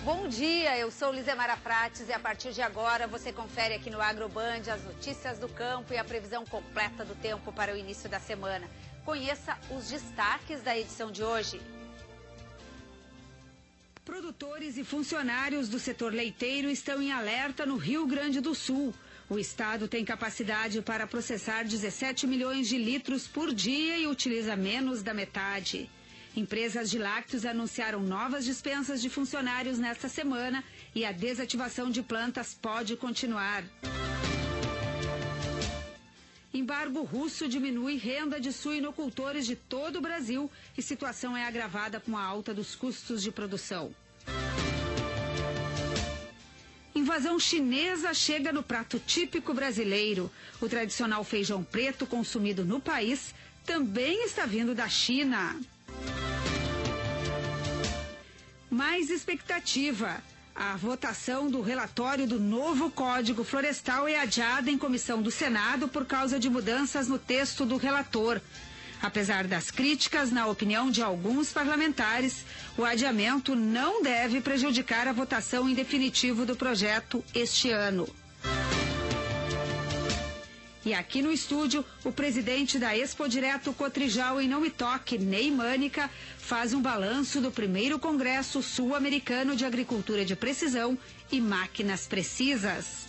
Bom dia, eu sou Lizemara Prates e a partir de agora você confere aqui no AgroBand as notícias do campo e a previsão completa do tempo para o início da semana. Conheça os destaques da edição de hoje. Produtores e funcionários do setor leiteiro estão em alerta no Rio Grande do Sul. O estado tem capacidade para processar 17 milhões de litros por dia e utiliza menos da metade. Empresas de lácteos anunciaram novas dispensas de funcionários nesta semana e a desativação de plantas pode continuar. Embargo russo diminui renda de suinocultores de todo o Brasil e situação é agravada com a alta dos custos de produção. Invasão chinesa chega no prato típico brasileiro. O tradicional feijão preto consumido no país também está vindo da China. Mais expectativa. A votação do relatório do novo Código Florestal é adiada em comissão do Senado por causa de mudanças no texto do relator. Apesar das críticas, na opinião de alguns parlamentares, o adiamento não deve prejudicar a votação em definitivo do projeto este ano. E aqui no estúdio, o presidente da Expo Direto Cotrijal em Não Me Toque, Ney Mânica, faz um balanço do primeiro Congresso Sul-Americano de Agricultura de Precisão e Máquinas Precisas.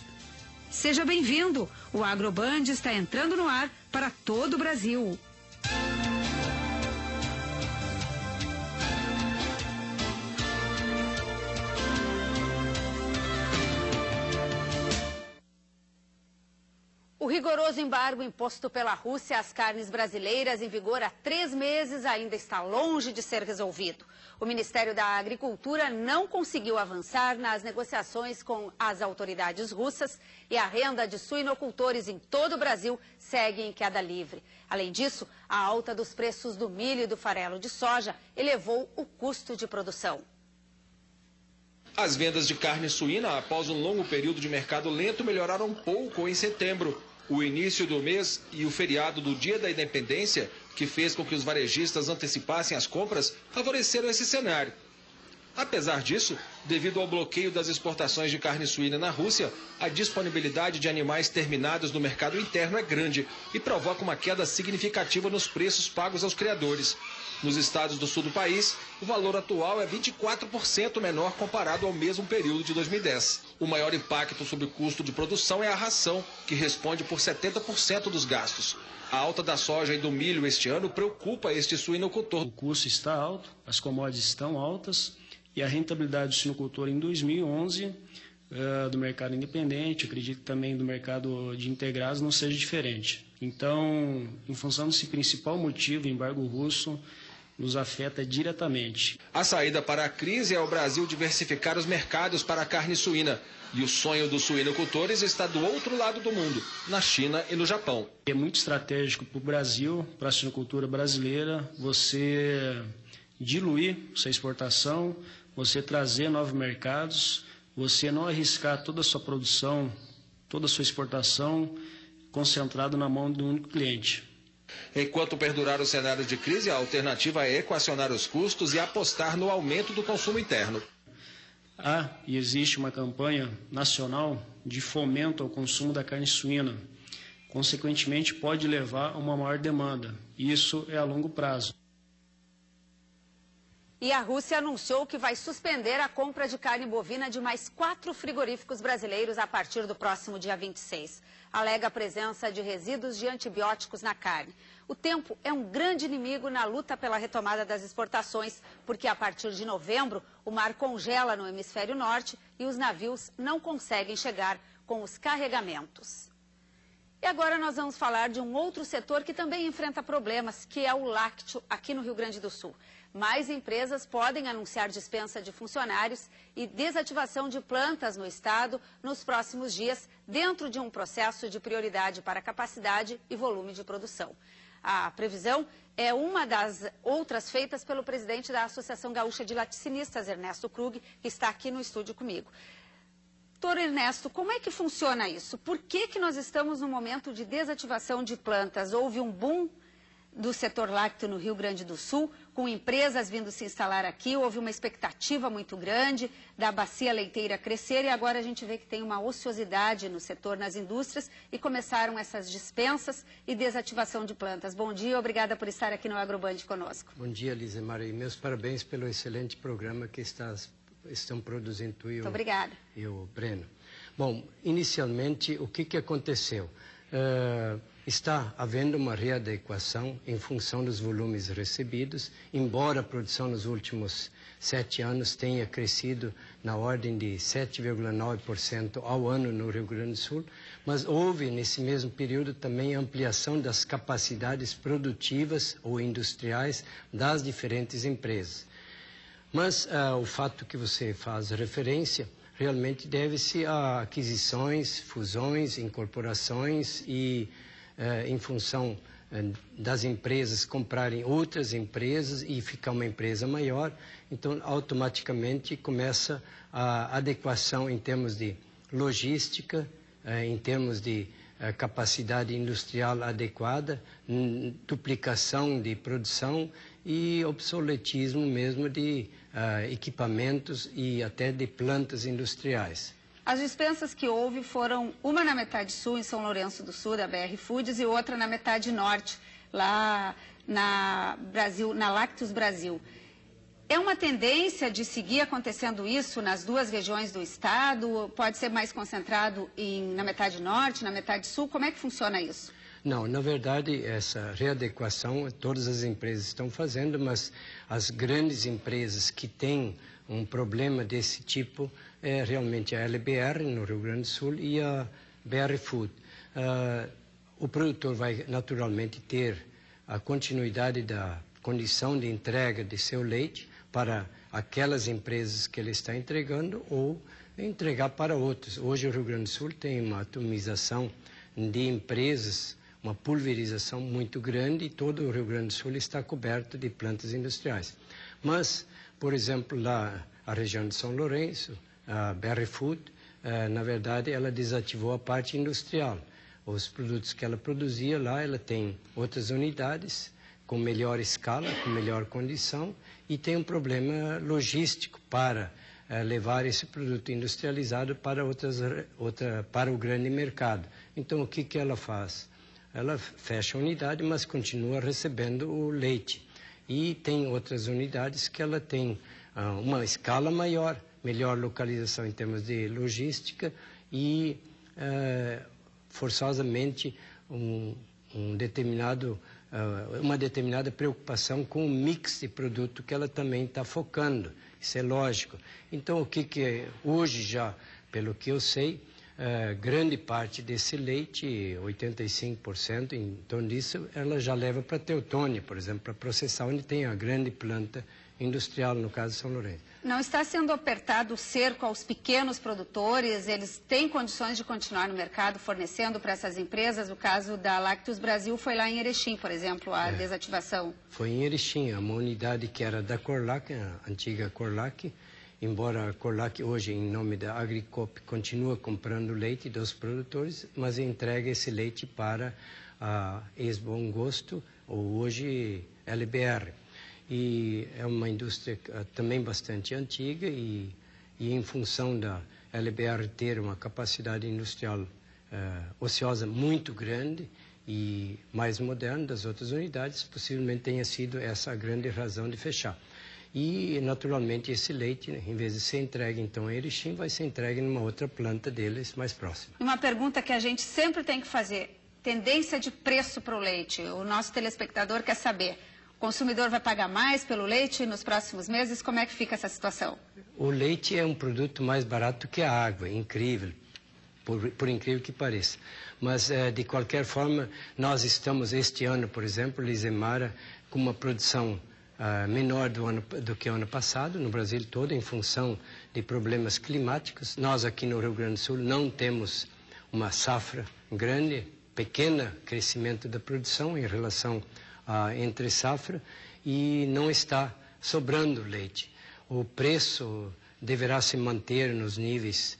Seja bem-vindo, o AgroBand está entrando no ar para todo o Brasil. O rigoroso embargo imposto pela Rússia às carnes brasileiras, em vigor há 3 meses, ainda está longe de ser resolvido. O Ministério da Agricultura não conseguiu avançar nas negociações com as autoridades russas e a renda de suinocultores em todo o Brasil segue em queda livre. Além disso, a alta dos preços do milho e do farelo de soja elevou o custo de produção. As vendas de carne suína, após um longo período de mercado lento, melhoraram um pouco em setembro. O início do mês e o feriado do Dia da Independência, que fez com que os varejistas antecipassem as compras, favoreceram esse cenário. Apesar disso, devido ao bloqueio das exportações de carne suína na Rússia, a disponibilidade de animais terminados no mercado interno é grande e provoca uma queda significativa nos preços pagos aos criadores. Nos estados do sul do país, o valor atual é 24% menor comparado ao mesmo período de 2010. O maior impacto sobre o custo de produção é a ração, que responde por 70% dos gastos. A alta da soja e do milho este ano preocupa este suinocultor. O custo está alto, as commodities estão altas e a rentabilidade do suinocultor em 2011, do mercado independente, acredito que também do mercado de integrados, não seja diferente. Então, em função desse principal motivo, o embargo russo nos afeta diretamente. A saída para a crise é o Brasil diversificar os mercados para a carne suína. E o sonho dos suinocultores está do outro lado do mundo, na China e no Japão. É muito estratégico para o Brasil, para a suinocultura brasileira, você diluir sua exportação, você trazer novos mercados, você não arriscar toda a sua produção, toda a sua exportação concentrado na mão de um único cliente. Enquanto perdurar o cenário de crise, a alternativa é equacionar os custos e apostar no aumento do consumo interno. Há e existe uma campanha nacional de fomento ao consumo da carne suína. Consequentemente, pode levar a uma maior demanda. Isso é a longo prazo. E a Rússia anunciou que vai suspender a compra de carne bovina de mais 4 frigoríficos brasileiros a partir do próximo dia 26. Alega a presença de resíduos de antibióticos na carne. O tempo é um grande inimigo na luta pela retomada das exportações, porque a partir de novembro o mar congela no hemisfério norte e os navios não conseguem chegar com os carregamentos. E agora nós vamos falar de um outro setor que também enfrenta problemas, que é o lácteo aqui no Rio Grande do Sul. Mais empresas podem anunciar dispensa de funcionários e desativação de plantas no estado nos próximos dias, dentro de um processo de prioridade para capacidade e volume de produção. A previsão é uma das outras feitas pelo presidente da Associação Gaúcha de Laticínios, Ernesto Krug, que está aqui no estúdio comigo. Doutor Ernesto, como é que funciona isso? Por que nós estamos num momento de desativação de plantas? Houve um boom do setor lácteo no Rio Grande do Sul, com empresas vindo se instalar aqui. Houve uma expectativa muito grande da bacia leiteira crescer e agora a gente vê que tem uma ociosidade no setor, nas indústrias, e começaram essas dispensas e desativação de plantas. Bom dia, obrigada por estar aqui no AgroBand conosco. Bom dia, Lisemar, e meus parabéns pelo excelente programa que estão produzindo tu e o Breno. Bom, inicialmente, o que aconteceu? Está havendo uma readequação em função dos volumes recebidos, embora a produção nos últimos 7 anos tenha crescido na ordem de 7,9% ao ano no Rio Grande do Sul, mas houve nesse mesmo período também ampliação das capacidades produtivas ou industriais das diferentes empresas. Mas o fato que você faz referência realmente deve-se a aquisições, fusões, incorporações e em função das empresas comprarem outras empresas e ficar uma empresa maior, então automaticamente começa a adequação em termos de logística, em termos de capacidade industrial adequada, duplicação de produção e obsoletismo mesmo de equipamentos e até de plantas industriais. As dispensas que houve foram uma na metade sul, em São Lourenço do Sul, da BR Foods, e outra na metade norte, lá na Lácteos Brasil. É uma tendência de seguir acontecendo isso nas duas regiões do estado? Pode ser mais concentrado na metade norte, na metade sul? Como é que funciona isso? Não, na verdade, essa readequação todas as empresas estão fazendo, mas as grandes empresas que têm um problema desse tipo é realmente a LBR, no Rio Grande do Sul, e a BR Food. O produtor vai naturalmente ter a continuidade da condição de entrega de seu leite para aquelas empresas que ele está entregando ou entregar para outros. Hoje o Rio Grande do Sul tem uma atomização de empresas, uma pulverização muito grande, e todo o Rio Grande do Sul está coberto de plantas industriais. Mas, por exemplo, lá a região de São Lourenço, a BR Food, na verdade, ela desativou a parte industrial. Os produtos que ela produzia lá, ela tem outras unidades com melhor escala, com melhor condição, e tem um problema logístico para levar esse produto industrializado para para o grande mercado. Então, o que ela faz? Ela fecha a unidade, mas continua recebendo o leite. E tem outras unidades que ela tem uma escala maior, melhor localização em termos de logística e, forçosamente, uma determinada preocupação com o mix de produto que ela também está focando. Isso é lógico. Então, o que hoje já, pelo que eu sei, grande parte desse leite, 85%, em torno disso, ela já leva para Teutônia, por exemplo, para processar, onde tem a grande planta industrial, no caso de São Lourenço. Não está sendo apertado o cerco aos pequenos produtores? Eles têm condições de continuar no mercado fornecendo para essas empresas? O caso da Lácteos Brasil foi lá em Erechim, por exemplo, a desativação. Foi em Erechim, uma unidade que era da Corlac, a antiga Corlac, embora a Corlac hoje, em nome da Agricop, continua comprando leite dos produtores, mas entrega esse leite para a Ex-Bom Gosto, ou hoje LBR. E é uma indústria também bastante antiga e em função da LBR ter uma capacidade industrial ociosa muito grande e mais moderna das outras unidades, possivelmente tenha sido essa a grande razão de fechar. E, naturalmente, esse leite, em vez de ser entregue, então, a Erechim, vai ser entregue numa outra planta deles mais próxima. Uma pergunta que a gente sempre tem que fazer, tendência de preço para o leite. O nosso telespectador quer saber, o consumidor vai pagar mais pelo leite nos próximos meses? Como é que fica essa situação? O leite é um produto mais barato que a água, incrível, por incrível que pareça. Mas, de qualquer forma, nós estamos este ano, por exemplo, Lisemara, com uma produção menor do que o ano passado, no Brasil todo, em função de problemas climáticos. Nós aqui no Rio Grande do Sul não temos uma safra grande, pequeno crescimento da produção em relação a entre safra, e não está sobrando leite. O preço deverá se manter nos níveis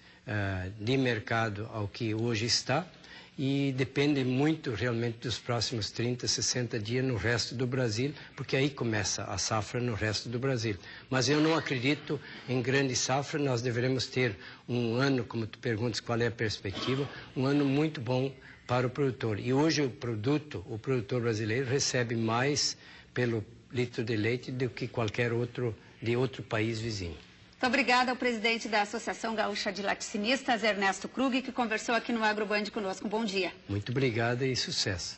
de mercado ao que hoje está, e depende muito realmente dos próximos 30, 60 dias no resto do Brasil, porque aí começa a safra no resto do Brasil. Mas eu não acredito em grande safra, nós deveremos ter um ano, como tu perguntas qual é a perspectiva, um ano muito bom para o produtor. E hoje o produtor brasileiro recebe mais pelo litro de leite do que qualquer outro de outro país vizinho. Muito obrigada ao presidente da Associação Gaúcha de Laticínios, Ernesto Krug, que conversou aqui no AgroBand conosco. Bom dia. Muito obrigada e sucesso.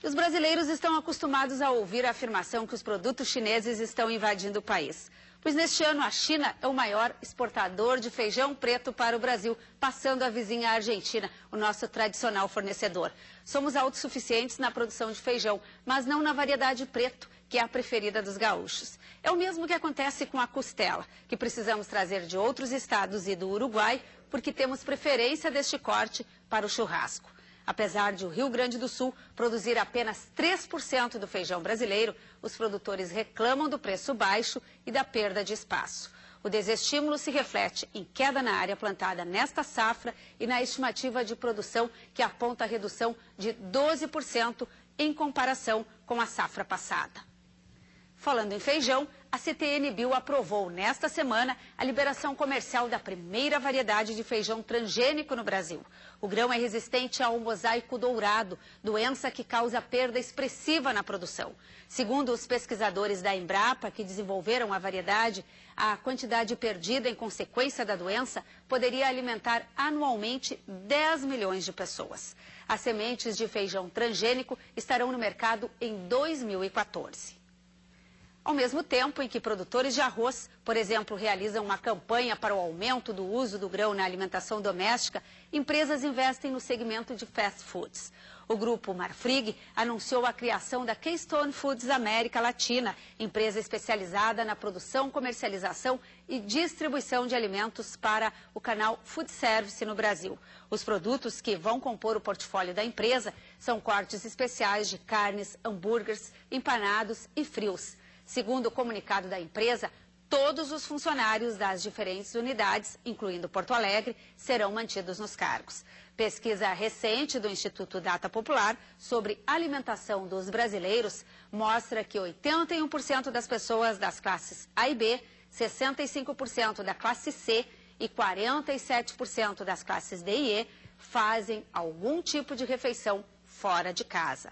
Os brasileiros estão acostumados a ouvir a afirmação que os produtos chineses estão invadindo o país. Pois neste ano a China é o maior exportador de feijão preto para o Brasil, passando a vizinha Argentina, o nosso tradicional fornecedor. Somos autossuficientes na produção de feijão, mas não na variedade preto, que é a preferida dos gaúchos. É o mesmo que acontece com a costela, que precisamos trazer de outros estados e do Uruguai, porque temos preferência deste corte para o churrasco. Apesar de o Rio Grande do Sul produzir apenas 3% do feijão brasileiro, os produtores reclamam do preço baixo e da perda de espaço. O desestímulo se reflete em queda na área plantada nesta safra e na estimativa de produção, que aponta a redução de 12% em comparação com a safra passada. Falando em feijão, a CTN-Bio aprovou nesta semana a liberação comercial da primeira variedade de feijão transgênico no Brasil. O grão é resistente ao mosaico dourado, doença que causa perda expressiva na produção. Segundo os pesquisadores da Embrapa, que desenvolveram a variedade, a quantidade perdida em consequência da doença poderia alimentar anualmente 10 milhões de pessoas. As sementes de feijão transgênico estarão no mercado em 2014. Ao mesmo tempo em que produtores de arroz, por exemplo, realizam uma campanha para o aumento do uso do grão na alimentação doméstica, empresas investem no segmento de fast foods. O grupo Marfrig anunciou a criação da Keystone Foods América Latina, empresa especializada na produção, comercialização e distribuição de alimentos para o canal Food Service no Brasil. Os produtos que vão compor o portfólio da empresa são cortes especiais de carnes, hambúrgueres, empanados e frios. Segundo o comunicado da empresa, todos os funcionários das diferentes unidades, incluindo Porto Alegre, serão mantidos nos cargos. Pesquisa recente do Instituto Data Popular sobre alimentação dos brasileiros mostra que 81% das pessoas das classes A e B, 65% da classe C e 47% das classes D e E fazem algum tipo de refeição fora de casa.